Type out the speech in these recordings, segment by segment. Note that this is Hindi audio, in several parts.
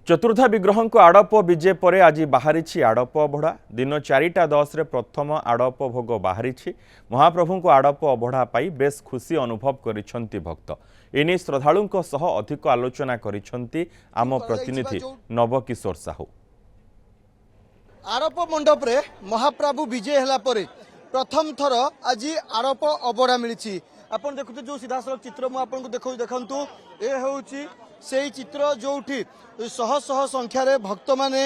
चतुर्था विग्रह को आड़प विजे पर आज बाहरी आड़प अबढ़ा दिन 4:10 रे प्रथम आड़प भोग बाहरी महाप्रभु को आड़प अबढ़ा पाई बेस खुशी अनुभव करिसेंती भक्त एने श्रद्धालुं सह अधिक आलोचना करिसेंती आम प्रतिनिधि नवकिशोर साहू। आड़प मंडप रे महाप्रभु विजय हला परे प्रथम थर आज आड़प अबढ़ा मिली। आपन देखुते जो सीधासलख चित्र मु आपन को देखंतु ए होउची सेही चित्र जोठी शह शह संख्यार भक्त माने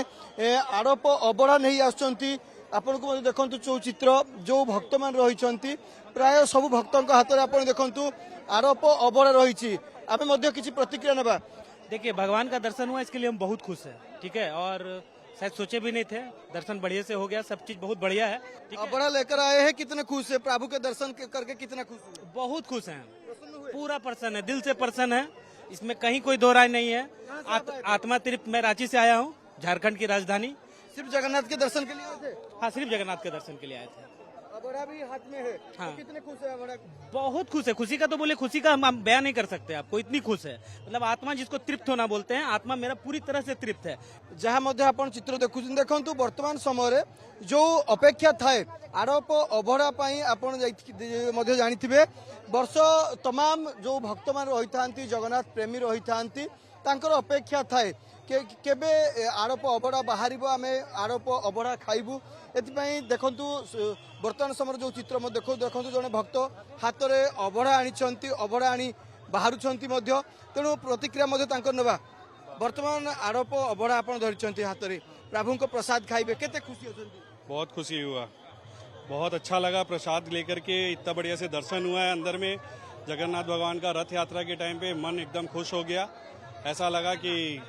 आड़प अबढ़ा नहीं आसुचंती। आपन को देखंतु जो चित्र जो भक्त मान रहिचंती प्राय सब भक्तों हाथ में आपन देखंतु आड़प अबढ़ा रही। आमे मध्य किछि प्रतिक्रिया नेबा। देखिए भगवान का दर्शन हुआ इसके लिए हम बहुत खुश हैं, ठीक है, और शायद सोचे भी नहीं थे, दर्शन बढ़िया से हो गया, सब चीज बहुत बढ़िया है। अबढ़ा लेकर आए हैं, कितने खुश है प्रभु के दर्शन करके, कितना खुश है? बहुत खुश हैं, पूरा प्रसन्न है, दिल से प्रसन्न है, इसमें कहीं कोई दो राय नहीं है। आत्मा तृप्त। मैं रांची से आया हूँ, झारखंड की राजधानी। सिर्फ जगन्नाथ के दर्शन के लिए आए थे? हाँ, सिर्फ जगन्नाथ के दर्शन के लिए आए थे। अबढ़ा भी हाथ में है। हाँ। तो कितने खुश है अबढ़ा? बहुत खुश है। खुशी का तो बोले, खुशी का हम बयान नहीं कर सकते आपको, इतनी खुश है। मतलब आत्मा जिसको तृप्त होना बोलते हैं, आत्मा मेरा पूरी तरह से तृप्त है। जहाँ मध्य आपण चित्र देखु वर्तमान समय जो अपेक्षा थाए आड़प अबढ़ा आपण जानिथिबे वर्ष तमाम जो भक्त मान रही था, जगन्नाथ प्रेमी रही था, तांकर अपेक्षा थाए केबे आड़प अबढ़ा बाहर आमे आड़प अबढ़ा खाइबू। एथिपाई देखंतु वर्तमान समय जो चित्र देखंतु जने भक्त हाथ में अबढ़ा आनिछंती, अबढ़ा आनी बाहरुछंती मध्य। तेणु प्रतिक्रिया मध्य तांकर नेबा। वर्तमान आड़प अबढ़ा आपण धरिछंती हाथ में, प्रभु को प्रसाद खाइबे, केते खुशी होछंती? बहुत खुशी हुआ, बहुत अच्छा लगा प्रसाद लेकर के, इतना बढ़िया से दर्शन हुआ है। अंदर में जगन्नाथ भगवान का रथ यात्रा के टाइम पे मन एकदम खुश हो गया, ऐसा लगा कि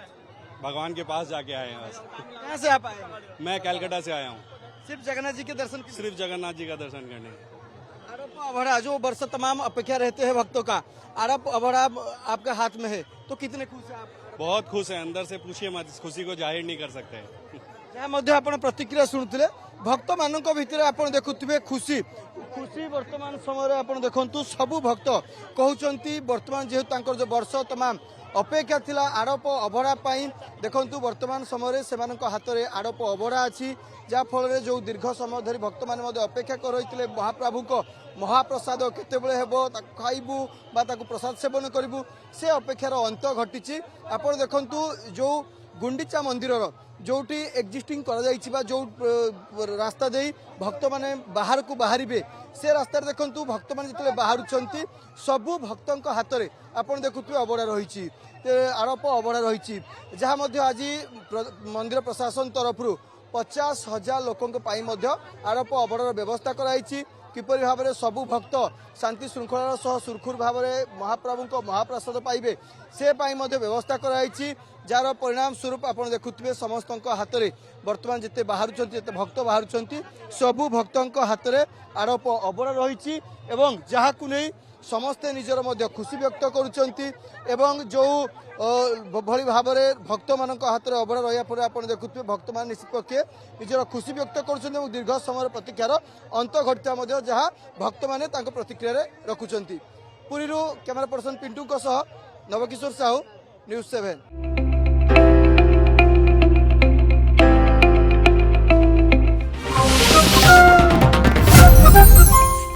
भगवान के पास जाके आए हैं। कहाँ से आप आए? मैं कलकत्ता से आया हूँ। सिर्फ जगन्नाथ जी के दर्शन? सिर्फ जगन्नाथ जी का दर्शन करने। आड़प अबढ़ा जो वर्ष तमाम अपेक्षा रहते हैं भक्तों का, आड़प अबढ़ा आपके हाथ में है, तो कितने खुश है आप? बहुत खुश है, अंदर से पूछिए मत, इस खुशी को जाहिर नहीं कर सकते। जहाँ मध्य आपण प्रतिक्रिया शुणुले भक्त मान भितर आपण देखुथिबे खुशी खुशी वर्तमान समय आपण देखंतु सबु भक्त कहउचंती वर्तमान जेहेतु तांकर जो वर्ष तमाम अपेक्षा थिला आड़प अबढ़ा पाई देखंतु वर्तमान समय सेमानक हाथ में आड़प अबढ़ा अछि, जा फल जो दीर्घ समय धरी भक्त मान अपेक्षा कर रही महाप्रभु को महाप्रसाद केतेबेले हेबो ताकु खाइबू बा ताकु प्रसाद सेवन करिबू, से अपेक्षार अंत घटिछि। आपण देखंतु जो गुंडीचा मंदिर जोटी एक्जिस्टिंग कर जो रास्ता दे भक्त माने बाहर को बाहरिबे, से रास्ता देखंतु भक्त माने जितले बाहरुछंती सबु भक्तों हाथ में आपण देखुथुबे अबढ़ा रही, आड़प अबढ़ा रही। जहाँ मध्य आज मंदिर प्रशासन तरफ 50,000 लोकों पाई मध्य आड़प अबढ़ार व्यवस्था कराई। किपरि भाव में सबु भक्त शांति श्रृंखलार सह सुरखुर भाव में महाप्रभु को महाप्रसाद पाइबे, से पाई मध्य व्यवस्था कराई। जार परिणाम स्वरूप आप देखुए समस्त हाथ में वर्तमान जिते बाहर भक्त बाहर सबु भक्तों हाथ में आड़प अबढ़ा रही, जहाँ को नहीं समस्ते निजर मध्य खुशी व्यक्त करुचंती। जो भली भाव में भक्त मान हाथ में अबढ़ा रहा पर आप देखुए भक्त मान निश्चित पक्षे निजर खुशी व्यक्त कर दीर्घ समय प्रतिक्रियार अंत घटता जहाँ भक्त मैंने प्रतिक्रिया रखुंट। पुरी कैमरा पर्सन पिंटू सह नवकिशोर साहू, न्यूज़ 7।